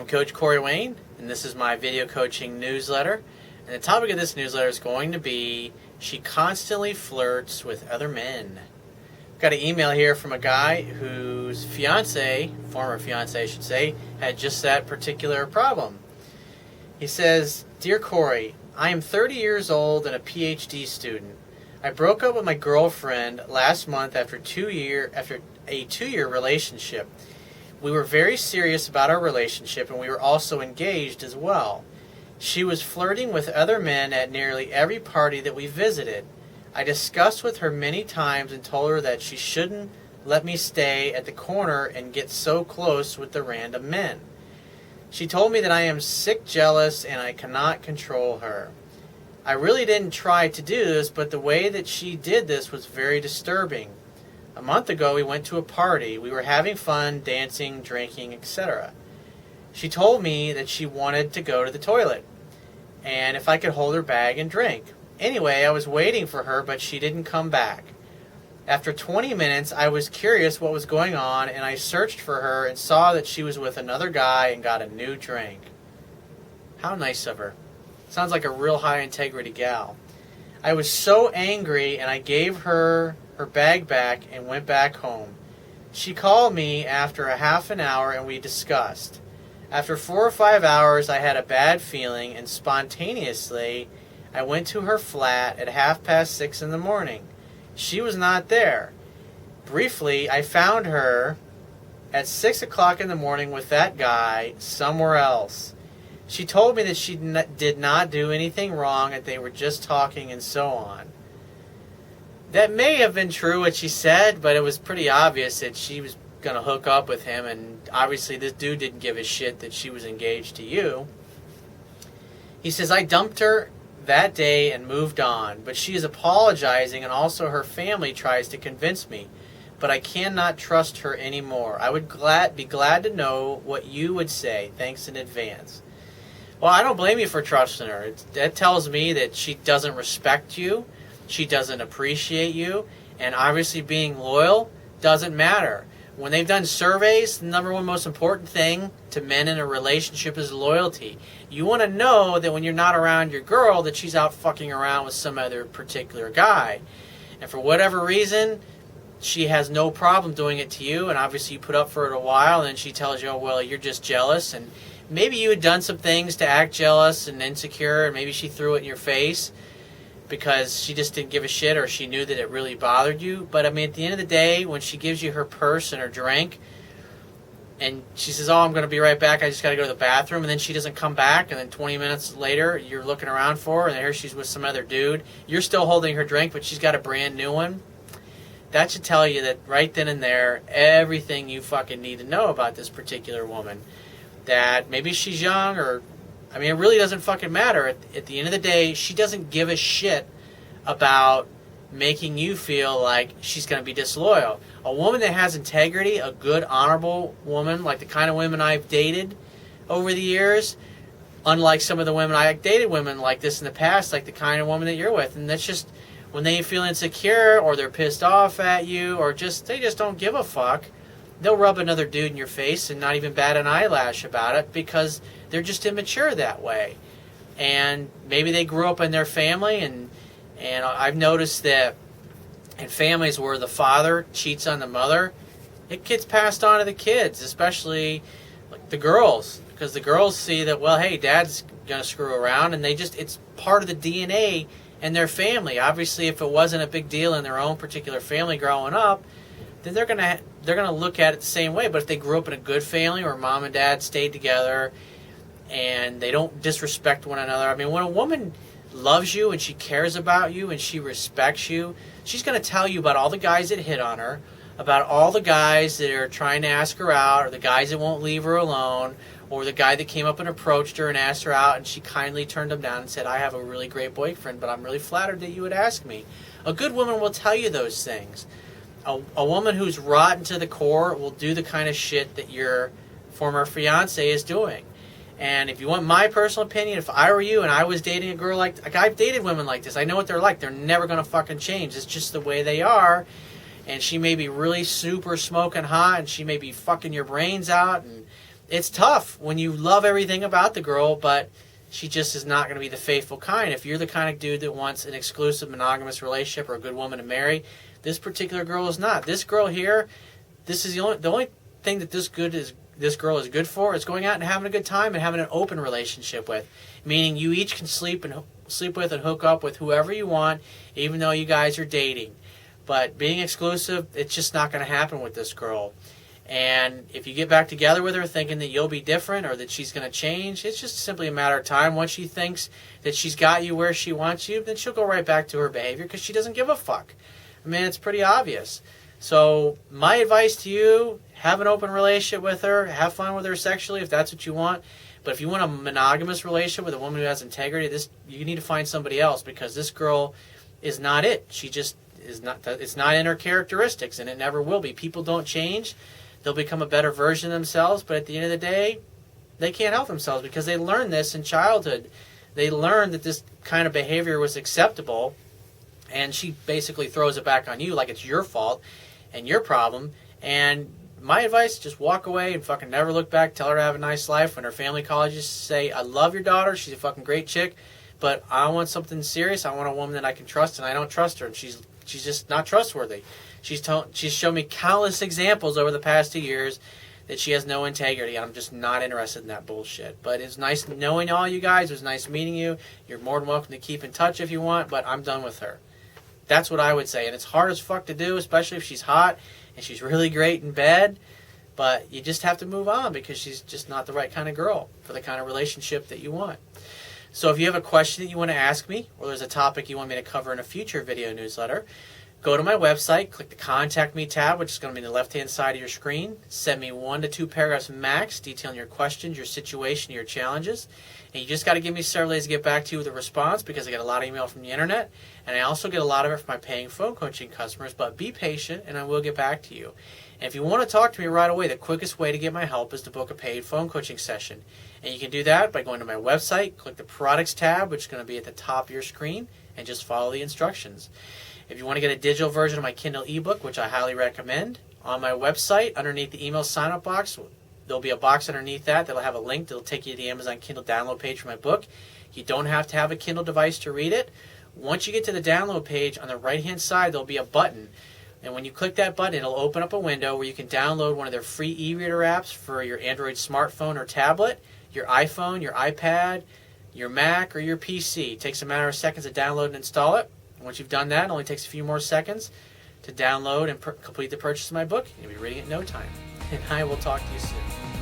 Coach Corey Wayne, and this is my video coaching newsletter. And the topic of this newsletter is going to be, she constantly flirts with other men. Got an email here from a guy whose fiance, former fiance I should say, had just that particular problem. He says, "Dear Corey, I am 30 years old and a PhD student. I broke up with my girlfriend last month after a 2-year relationship. We were very serious about our relationship, and we were also engaged as well. She was flirting with other men at nearly every party that we visited. I discussed with her many times and told her that she shouldn't let me stay at the corner and get so close with the random men. She told me that I am sick jealous and I cannot control her. I really didn't try to do this, but the way that she did this was very disturbing. A month ago, we went to a party. We were having fun, dancing, drinking, etc. She told me that she wanted to go to the toilet, and if I could hold her bag and drink. Anyway, I was waiting for her, but she didn't come back. After 20 minutes, I was curious what was going on, and I searched for her and saw that she was with another guy and got a new drink." How nice of her. Sounds like a real high-integrity gal. "I was so angry, and I gave her bag back and went back home. She called me after a half an hour, and we discussed. After 4 or 5 hours, I had a bad feeling, and spontaneously, I went to her flat at 6:30 in the morning. She was not there. Briefly, I found her at 6 o'clock in the morning with that guy somewhere else. She told me that she did not do anything wrong, that they were just talking and so on." That may have been true what she said, but it was pretty obvious that she was going to hook up with him, and obviously this dude didn't give a shit that she was engaged to you. He says, "I dumped her that day and moved on, but she is apologizing, and also her family tries to convince me, but I cannot trust her anymore. I would be glad to know what you would say. Thanks in advance." Well, I don't blame you for trusting her. That tells me that she doesn't respect you, she doesn't appreciate you, and obviously being loyal doesn't matter. When they've done surveys, the number one most important thing to men in a relationship is loyalty. You want to know that when you're not around your girl, that she's out fucking around with some other particular guy. And for whatever reason, she has no problem doing it to you, and obviously you put up for it a while, and then she tells you, "Oh, well, you're just jealous," and maybe you had done some things to act jealous and insecure, and maybe she threw it in your face because she just didn't give a shit, or she knew that it really bothered you. But I mean, at the end of the day, when she gives you her purse and her drink, and she says, "Oh, I'm going to be right back, I just got to go to the bathroom," and then she doesn't come back, and then 20 minutes later, you're looking around for her, and here she's with some other dude. You're still holding her drink, but she's got a brand new one. That should tell you that right then and there, everything you fucking need to know about this particular woman. That maybe she's young, or, I mean, it really doesn't fucking matter. At the end of the day, she doesn't give a shit about making you feel like she's going to be disloyal. A woman that has integrity, a good, honorable woman, like the kind of women I've dated over the years, unlike some of the women I've dated women like this in the past, like the kind of woman that you're with, and that's just when they feel insecure, or they're pissed off at you, or they just don't give a fuck, they'll rub another dude in your face and not even bat an eyelash about it, because they're just immature that way. And maybe they grew up in their family, and I've noticed that in families where the father cheats on the mother, it gets passed on to the kids, especially like the girls, because the girls see that, well, hey, dad's going to screw around, and it's part of the DNA in their family. Obviously, if it wasn't a big deal in their own particular family growing up, then they're gonna look at it the same way. But if they grew up in a good family where mom and dad stayed together and they don't disrespect one another, I mean, when a woman loves you and she cares about you and she respects you, she's gonna tell you about all the guys that hit on her, about all the guys that are trying to ask her out, or the guys that won't leave her alone, or the guy that came up and approached her and asked her out, and she kindly turned him down and said, "I have a really great boyfriend, but I'm really flattered that you would ask me." A good woman will tell you those things. A woman who's rotten to the core will do the kind of shit that your former fiance is doing. And if you want my personal opinion, if I were you and I was dating a girl like I've dated women like this, I know what they're like. They're never going to fucking change. It's just the way they are. And she may be really super smoking hot, and she may be fucking your brains out, and it's tough when you love everything about the girl, but she just is not going to be the faithful kind. If you're the kind of dude that wants an exclusive monogamous relationship or a good woman to marry, this particular girl is not. This girl here, this is the only thing that this girl is good for is going out and having a good time and having an open relationship with, meaning you each can sleep with and hook up with whoever you want, even though you guys are dating. But being exclusive, it's just not going to happen with this girl. And if you get back together with her thinking that you'll be different or that she's going to change, it's just simply a matter of time. Once she thinks that she's got you where she wants you, then she'll go right back to her behavior because she doesn't give a fuck. I mean, it's pretty obvious. So my advice to you, have an open relationship with her. Have fun with her sexually if that's what you want. But if you want a monogamous relationship with a woman who has integrity, you need to find somebody else because this girl is not it. She just is not. It's not in her characteristics, and it never will be. People don't change. They'll become a better version of themselves, but at the end of the day, they can't help themselves because they learned this in childhood. They learned that this kind of behavior was acceptable, and she basically throws it back on you like it's your fault and your problem. And my advice, just walk away and fucking never look back. Tell her to have a nice life. When her family calls you, say, I love your daughter. She's a fucking great chick, but I want something serious. I want a woman that I can trust, and I don't trust her, and she's just not trustworthy. She's shown me countless examples over the past 2 years that she has no integrity, and I'm just not interested in that bullshit. But it's nice knowing all you guys. It was nice meeting you. You're more than welcome to keep in touch if you want, but I'm done with her. That's what I would say. And it's hard as fuck to do, especially if she's hot and she's really great in bed. But you just have to move on because she's just not the right kind of girl for the kind of relationship that you want. So if you have a question that you want to ask me, or there's a topic you want me to cover in a future video newsletter, go to my website, click the Contact Me tab, which is going to be on the left-hand side of your screen. Send me 1 to 2 paragraphs max detailing your questions, your situation, your challenges. And you just got to give me several days to get back to you with a response because I get a lot of email from the internet. And I also get a lot of it from my paying phone coaching customers. But be patient, and I will get back to you. And if you want to talk to me right away, the quickest way to get my help is to book a paid phone coaching session. And you can do that by going to my website, click the Products tab, which is going to be at the top of your screen, and just follow the instructions. If you want to get a digital version of my Kindle ebook, which I highly recommend, on my website, underneath the email sign-up box, there'll be a box underneath that'll have a link that'll take you to the Amazon Kindle download page for my book. You don't have to have a Kindle device to read it. Once you get to the download page, on the right-hand side, there'll be a button. And when you click that button, it'll open up a window where you can download one of their free e-reader apps for your Android smartphone or tablet, your iPhone, your iPad, your Mac, or your PC. It takes a matter of seconds to download and install it. Once you've done that, it only takes a few more seconds to download and complete the purchase of my book. You'll be reading it in no time. And I will talk to you soon.